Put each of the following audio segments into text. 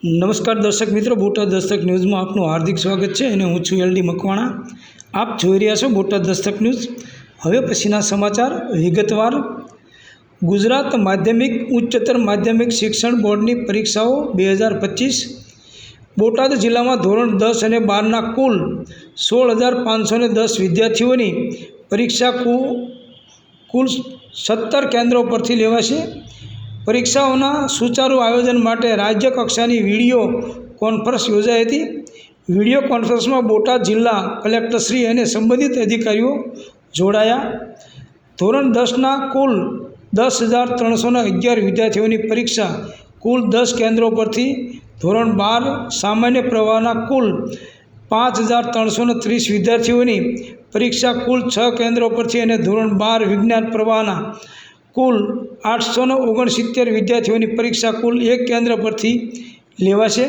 નમસ્કાર દર્શક મિત્રો, બોટાદ દસ્તક ન્યૂઝમાં આપનું હાર્દિક સ્વાગત છે અને હું છું એલડી મકવાણા। આપ જોઈ રહ્યા છો બોટાદ દસ્તક ન્યૂઝ। હવે પછીના સમાચાર વિગતવાર। ગુજરાત માધ્યમિક ઉચ્ચતર માધ્યમિક શિક્ષણ બોર્ડની પરીક્ષાઓ 2025। બોટાદ જિલ્લામાં ધોરણ 10 અને 12ના કુલ 16,510 વિદ્યાર્થીઓની પરીક્ષા કુલ 17 કેન્દ્રો પરથી લેવાશે। પરીક્ષાઓના સુચારુ આયોજન માટે રાજ્ય કક્ષાની વિડીયો કોન્ફરન્સ યોજાઈ હતી। વિડીયો કોન્ફરન્સમાં બોટાદ જિલ્લા કલેક્ટરશ્રી અને સંબંધિત અધિકારીઓ જોડાયા। ધોરણ 10ના કુલ 10,311 વિદ્યાર્થીઓની પરીક્ષા કુલ 10 કેન્દ્રો પરથી, ધોરણ 12 સામાન્ય પ્રવાહના કુલ 5,330 વિદ્યાર્થીઓની પરીક્ષા કુલ 6 કેન્દ્રો પરથી અને ધોરણ 12 વિજ્ઞાન પ્રવાહના કુલ 869 વિદ્યાર્થીઓની પરીક્ષા કુલ 1 કેન્દ્ર પરથી લેવાશે।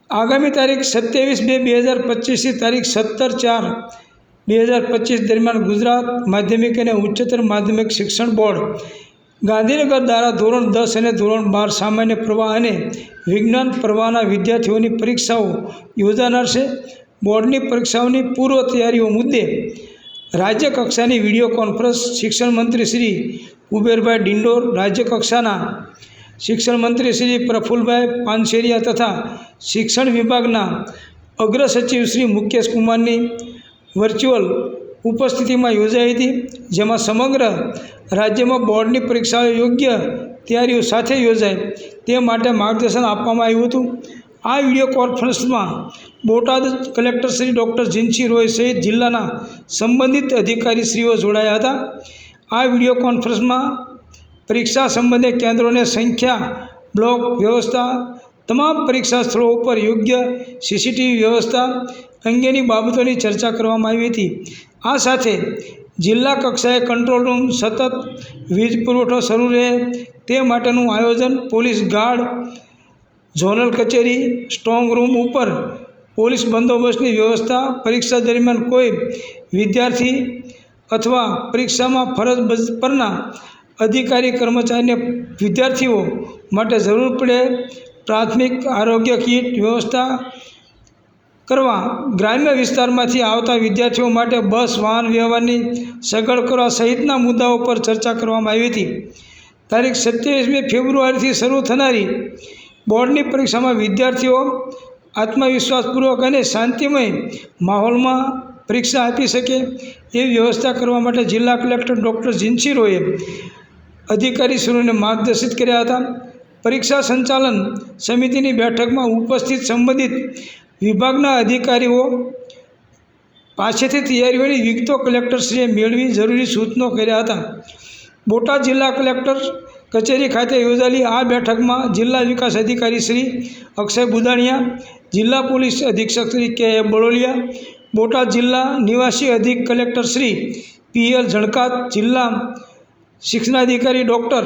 આગામી તારીખ 27/2/2025થી તારીખ 17/4/2025 દરમિયાન ગુજરાત માધ્યમિક અને ઉચ્ચતર માધ્યમિક શિક્ષણ બોર્ડ ગાંધીનગર દ્વારા ધોરણ 10 અને ધોરણ 12 સામાન્ય પ્રવાહ અને વિજ્ઞાન પ્રવાહના વિદ્યાર્થીઓની પરીક્ષાઓ યોજાનાર છે। બોર્ડની પરીક્ષાઓની પૂર્વ તૈયારીઓ મુદ્દે રાજ્ય કક્ષાની વિડીયો કોન્ફરન્સ શિક્ષણ મંત્રી શ્રી કુબેરભાઈ ડિંડોર, રાજ્ય કક્ષાના શિક્ષણ મંત્રી શ્રી પ્રફુલભાઈ પાનસેરિયા તથા શિક્ષણ વિભાગના અગ્ર સચિવ શ્રી મુકેશ કુમારની વર્ચ્યુઅલ ઉપસ્થિતિમાં યોજાઈ હતી, જેમાં સમગ્ર રાજ્યમાં બોર્ડની પરીક્ષાઓ યોગ્ય તૈયારીઓ સાથે યોજાય તે માટે માર્ગદર્શન આપવામાં આવ્યું હતું। આ વિડીયો કોન્ફરન્સમાં બોટાદ કલેક્ટર શ્રી ડૉક્ટર જીન્સી રોય સહિત જિલ્લાના સંબંધિત અધિકારીશ્રીઓ જોડાયા હતા। આ વિડીયો કોન્ફરન્સમાં પરીક્ષા સંબંધે કેન્દ્રોની સંખ્યા, બ્લોક વ્યવસ્થા, તમામ પરીક્ષા સ્થળો ઉપર યોગ્ય સીસીટીવી વ્યવસ્થા અંગેની બાબતોની ચર્ચા કરવામાં આવી હતી। આ સાથે જિલ્લા કક્ષાએ કંટ્રોલ રૂમ સતત વીજ પુરવઠો શરૂ રહે તે માટેનું આયોજન, પોલીસ ગાર્ડ, ઝોનલ કચેરી, સ્ટ્રોંગ રૂમ ઉપર પોલીસ બંદોબસ્તની વ્યવસ્થા, પરીક્ષા દરમિયાન કોઈ વિદ્યાર્થી અથવા પરીક્ષામાં ફરજ પરના અધિકારી કર્મચારીને વિદ્યાર્થીઓ માટે જરૂર પડે પ્રાથમિક આરોગ્ય કીટ વ્યવસ્થા કરવા, ગ્રામ્ય વિસ્તારમાંથી આવતા વિદ્યાર્થીઓ માટે બસ વાહન વ્યવહારની સગવડ કરવા સહિતના મુદ્દાઓ પર ચર્ચા કરવામાં આવી હતી। તારીખ 27મી ફેબ્રુઆરીથી શરૂ થનારી બોર્ડની પરીક્ષામાં વિદ્યાર્થીઓ આત્મવિશ્વાસપૂર્વક અને શાંતિમય માહોલમાં પરીક્ષા આપી શકે એવી વ્યવસ્થા કરવા માટે જિલ્લા કલેક્ટર ડૉક્ટર જીન્સી રોયે અધિકારીશ્રીઓને માર્ગદર્શિત કર્યા હતા। પરીક્ષા સંચાલન સમિતિની બેઠકમાં ઉપસ્થિત સંબંધિત વિભાગના અધિકારીઓ પાસેથી તૈયારીઓની વિગતો કલેક્ટરશ્રીએ મેળવી જરૂરી સૂચનો કર્યા હતા। બોટાદ જિલ્લા કલેક્ટર કચેરી ખાતે યોજાયેલી આ બેઠકમાં જિલ્લા વિકાસ અધિકારી શ્રી અક્ષય બુદાણિયા, જિલ્લા પોલીસ અધિક્ષક શ્રી કે.એ. બળોલિયા, બોટાદ જિલ્લા નિવાસી અધિક કલેક્ટર શ્રી પી.એલ. ઝણકાત, જિલ્લા શિક્ષણાધિકારી ડૉક્ટર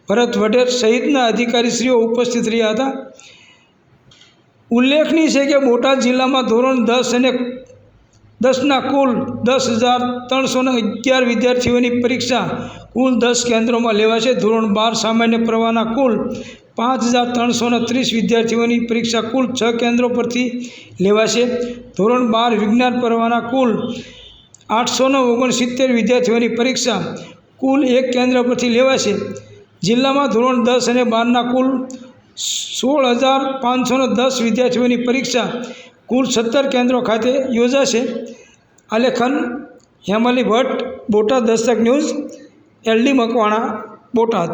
ભરત વઢેર સહિતના અધિકારીશ્રીઓ ઉપસ્થિત રહ્યા હતા। ઉલ્લેખનીય છે કે બોટાદ જિલ્લામાં ધોરણ 10 અને 10ના કુલ 10,311 વિદ્યાર્થીઓની પરીક્ષા કુલ 10 કેન્દ્રોમાં લેવાશે। ધોરણ 12 સામાન્ય પ્રવાહના કુલ 5,330 વિદ્યાર્થીઓની પરીક્ષા કુલ 6 કેન્દ્રો પરથી લેવાશે। ધોરણ 12 વિજ્ઞાન પ્રવાહના કુલ 869 વિદ્યાર્થીઓની પરીક્ષા કુલ 1 કેન્દ્ર પરથી લેવાશે। જિલ્લામાં ધોરણ 10 અને 12ના કુલ 16,510 વિદ્યાર્થીઓની પરીક્ષા કુલ 17 કેન્દ્રો ખાતે યોજાશે। આલેખન હેમાલી ભટ્ટ, બોટાદ દસ્તક ન્યૂઝ, એલડી મકવાણા, બોટાદ।